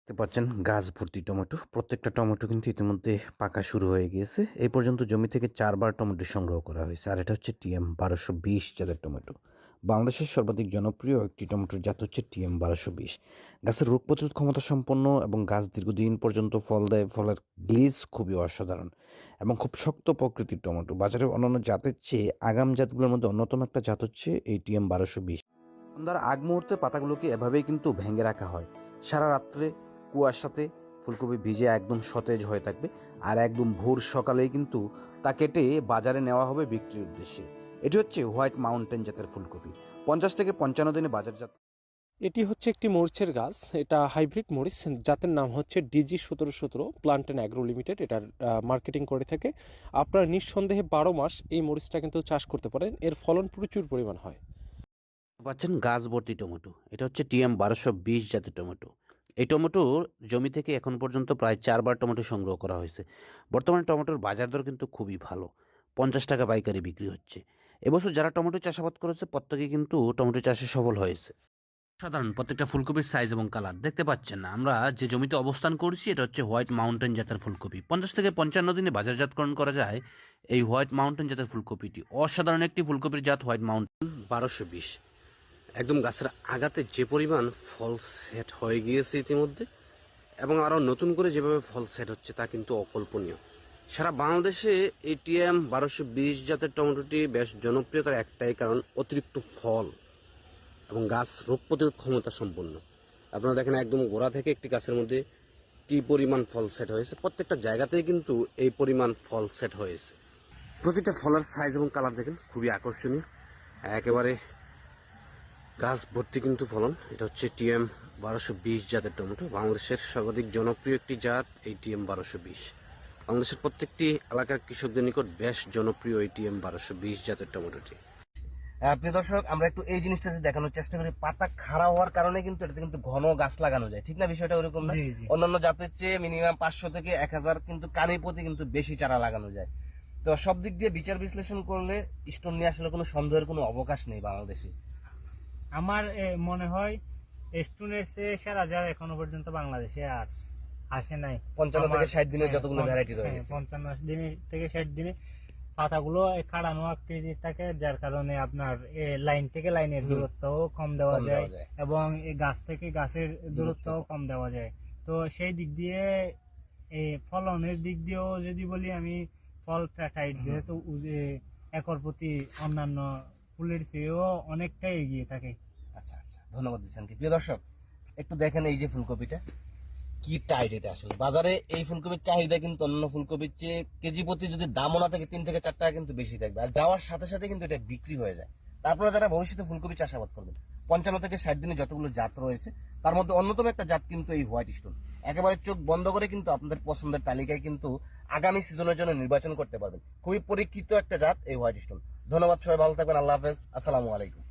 দেখতে পাচ্ছেন গাছ ভর্তি টমেটো। প্রত্যেকটা টমেটো কিন্তু ইতিমধ্যে পাকা শুরু হয়ে গিয়েছে। এই পর্যন্ত জমি থেকে ৪ বার টমেটো সংগ্রহ করা হয়েছে। আর এটা হচ্ছে টিএম ১২২০ জাতের টমেটো। বাংলাদেশের সর্বাধিক জনপ্রিয় একটি টমেটোর জাত হচ্ছে টিএম ১২২০। গাছের রোগ প্রতিরোধ ক্ষমতা সম্পন্ন এবং গাছ দীর্ঘদিন পর্যন্ত ফল দেয়। ফলের গ্লেজ খুবই অসাধারণ এবং খুব শক্ত প্রকৃতির টমেটো। বাজারে অন্যান্য জাতের চেয়ে আগাম জাতগুলোর মধ্যে অন্যতম একটা জাত হচ্ছে এই টিএম ১২২০। সন্ধ্যার আগ মুহূর্তে পাতাগুলোকে এভাবেই কিন্তু ভেঙে রাখা হয়। সারা রাত্রে কুয়াশাতে ফুলকপি ভিজে একদম সতেজ হয়ে থাকবে। আর একদম ভোর সকালেই কিন্তু তা কেটে বাজারে নেওয়া হবে বিক্রির উদ্দেশ্যে। এটি হচ্ছে হোয়াইট মাউন্টেন জাতের ফুলকপি। ৫০ থেকে ৫৫ দিনে বাজারজাত। এটি হচ্ছে একটি মরিচের গাছ। এটা হাইব্রিড মরিচ, জাতের নাম হচ্ছে DG ১৭১৭ plant and agro limited এটার মার্কেটিং করে থাকে। আপনারা নিঃসন্দেহে ১২ মাস এই মরিচটা কিন্তু চাষ করতে পারেন, এর ফলন প্রচুর পরিমাণ হয়। পাচ্ছেন গাছ ভর্তি টমেটো। এটা হচ্ছে টিএম ১২২০ জাতের টমেটো। এই টমেটোর জমি থেকে এখন পর্যন্ত প্রায় ৪ বার টমেটো সংগ্রহ করা হয়েছে। বর্তমানে টমেটোর বাজার দর কিন্তু খুবই ভালো। ৫০ টাকা পাইকারি বিক্রি হচ্ছে। এবছর যারা টমেটো চাষাবাদ করেছে প্রত্যেকেই কিন্তু টমেটো চাষে সফল হয়েছে। সাধারণ প্রত্যেকটা ফুলকপির সাইজ এবং কালার দেখতে পাচ্ছেন না। আমরা যে জমিতে অবস্থান করছি এটা হচ্ছে হোয়াইট মাউন্টেন জাতের ফুলকপি। ৫০ থেকে ৫৫ দিনে বাজারজাতকরণ করা যায় এই হোয়াইট মাউন্টেন জাতের ফুলকপিটি। অসাধারণ একটি ফুলকপির জাত হোয়াইট মাউন্টেন ১২২০। একদম গাছের আগাতে যে পরিমাণ ফল সেট হয়ে গিয়েছে ইতিমধ্যে, এবং আরও নতুন করে যেভাবে ফল সেট হচ্ছে তা কিন্তু অকল্পনীয়। সারা বাংলাদেশে এটিএম ১২২০ জাতের টমেটোটি বেশ জনপ্রিয়, তার একটাই কারণ অতিরিক্ত ফল এবং গাছ রোগ প্রতিরোধ ক্ষমতা সম্পন্ন। আপনারা দেখেন একদম গোড়া থেকে একটি গাছের মধ্যে কি পরিমাণ ফল সেট হয়েছে। প্রত্যেকটা জায়গাতেই কিন্তু এই পরিমাণ ফল সেট হয়েছে। প্রতিটা ফলের সাইজ এবং কালার দেখেন খুবই আকর্ষণীয়, একেবারে গাছ ভর্তি কিন্তু ফলন। এটা হচ্ছে টিএম ১২২০ জাতের টমেটো। বাংলাদেশের সর্বাধিক জনপ্রিয় একটি জাত এই টিএম ১২২০। বাংলাদেশের প্রত্যেকটি এলাকার কৃষকদের নিকট বেশ জনপ্রিয় এই টিএম ১২২০ জাতের টমেটোটি। প্রিয় দর্শক, আমরা একটু এই জিনিসটা যদি দেখানোর চেষ্টা করি, পাতা খাড়া হওয়ার কারণে কিন্তু এটাতে কিন্তু ঘন গাছ লাগানো যায়, ঠিক না? বিষয়টা ওরকম না? অন্যান্য জাতের চেয়ে মিনিমাম ৫০০ থেকে ১০০০ কিন্তু কানি প্রতি কিন্তু বেশি চারা লাগানো যায়। তো সব দিক দিয়ে বিচার বিশ্লেষণ করলে স্টোন নিয়ে আসলে কোনো সন্দেহের কোনো অবকাশ নেই বাংলাদেশে। আমার মনে হয় স্টুডেন্ট সেরা যা এখনো পর্যন্ত বাংলাদেশে আর আসে নাই। ৫৫ থেকে ৬০ দিনের যতগুলো ভ্যারাইটি রয়েছে, ৫৫ দিন থেকে ৬০ দিনে পাতাগুলো কাটানো আকৃতি থাকে, যার কারণে আপনার লাইন থেকে লাইনের দূরত্বও কম দেওয়া যায় এবং গাছ থেকে গাছের দূরত্বও কম দেওয়া যায়। তো সেই দিক দিয়ে এই ফলনের দিক দিয়েও যদি বলি, আমি ফল টাইট যেহেতু একর প্রতি অন্যান্য ফুলের চেয়েও অনেকটাই এগিয়ে থাকে। আচ্ছা আচ্ছা, ধন্যবাদ দিচ্ছেন। কি প্রিয় দর্শক, একটু দেখেন এই যে ফুলকপিটা কি টাইট। এটা আসলে বাজারে এই ফুলকপির চাহিদা কিন্তু অন্য ফুলকপির চেয়ে কেজি প্রতি যদি দামও না থাকে ৩ থেকে ৪ টাকা কিন্তু বেশি থাকবে, আর যাওয়ার সাথে সাথে কিন্তু এটা বিক্রি হয়ে যায়। তারপরে যারা ভবিষ্যতে ফুলকপি চাষাবাদ করবেন, ৫৫ থেকে ৬০ দিনে যতগুলো জাত রয়েছে তার মধ্যে অন্যতম একটা জাত কিন্তু এই হোয়াইট স্টোন। একেবারে চোখ বন্ধ করে কিন্তু আপনাদের পছন্দের তালিকায় কিন্তু আগামী সিজনের জন্য নির্বাচন করতে পারবেন। খুবই পরীক্ষিত একটা জাত এই হোয়াইট স্টোন। ধন্যবাদ, সবাই ভালো থাকবেন। আল্লাহ হাফেজ, আসসালামু আলাইকুম।